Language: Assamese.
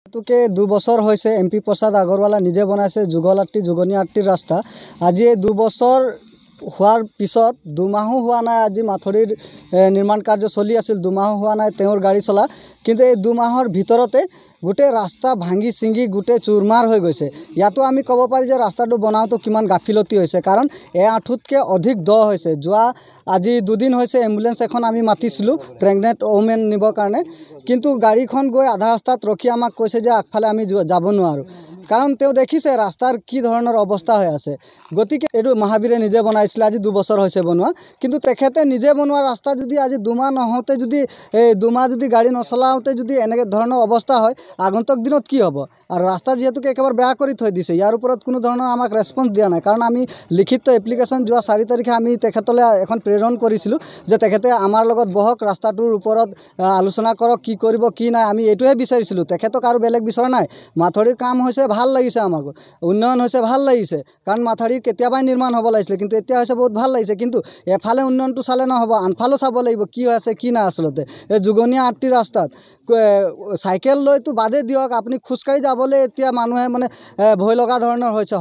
তোকে 2 বছৰ হৈছে এমপি প্ৰসাদ আগৰৱালা নিজে বনাইছে যুগনী আট্টিৰ ৰাস্তা। আজি 2 বছৰ হোৱাৰ পিছত 2 মাহো হোৱা নাই। আজি মাথৰিৰ নিৰ্মাণ কাৰ্য চলি আছিল, 2 মাহো হোৱা নাই তেওঁৰ গাড়ী চলা, কিন্তু এই 2 মাহৰ ভিতৰতে গোটেই ৰাস্তা ভাঙি চিঙি গোটেই চুৰমাৰ হৈ গৈছে। ইয়াতো আমি ক'ব পাৰি যে ৰাস্তাটো বনাওঁতে কিমান গাফিলতি হৈছে, কাৰণ আঁঠুতকৈ অধিক দ হৈছে। আজি 2 দিন হৈছে এম্বুলেন্স এখন আমি মাতিছিলোঁ প্ৰেগনেণ্ট ওমেন নিবৰ কাৰণে, কিন্তু গাড়ীখন গৈ আধা ৰাস্তাত ৰখি আমাক কৈছে যে আগফালে আমি যাব নোৱাৰোঁ, কাৰণ তেওঁ দেখিছে ৰাস্তাৰ কি ধৰণৰ অৱস্থা হৈ আছে। গতিকে এইটো মহাবীৰে নিজে বনাইছিলে, আজি 2 বছৰ হৈছে বনোৱা, কিন্তু তেখেতে নিজে বনোৱা ৰাস্তা যদি আজি 2 মাহ নহওঁতে যদি 2 মাহ যদি গাড়ী নচলাওঁতে যদি এনেকৈ ধৰণৰ অৱস্থা হয়, আগন্তুক দিনত কি হ'ব? আৰু ৰাস্তা যিহেতুকে একেবাৰে বেয়া কৰি থৈ দিছে, ইয়াৰ ওপৰত কোনো ধৰণৰ আমাক ৰেছপন্স দিয়া নাই। কাৰণ আমি লিখিত এপ্লিকেশ্যন যোৱা 4 তাৰিখে আমি তেখেতলৈ এখন প্ৰেৰণ কৰিছিলোঁ যে তেখেতে আমাৰ লগত বহক, ৰাস্তাটোৰ ওপৰত আলোচনা কৰক, কি কৰিব কি নাই, আমি এইটোহে বিচাৰিছিলোঁ। তেখেতক আৰু বেলেগ বিচৰা নাই। মাথৰিৰ কাম হৈছে, ভাল লাগিছে, আমাক উন্নয়ন হৈছে, ভাল লাগিছে, কাৰণ মাথৰিৰ কেতিয়াবাই নিৰ্মাণ হ'ব লাগিছিলে, কিন্তু এতিয়া হৈছে বহুত ভাল লাগিছে। কিন্তু এফালে উন্নয়নটো চালে নহ'ব, আনফালেও চাব লাগিব কি হৈ আছে কি নাই। আচলতে এই যুগনীয়া আট্টি ৰাস্তাত চাইকেল লৈতো বাদে দিয়ক, আপুনি খোজকাঢ়ি যাবলৈ এতিয়া মানুহে ভয় লগা ধৰণৰ হৈছে।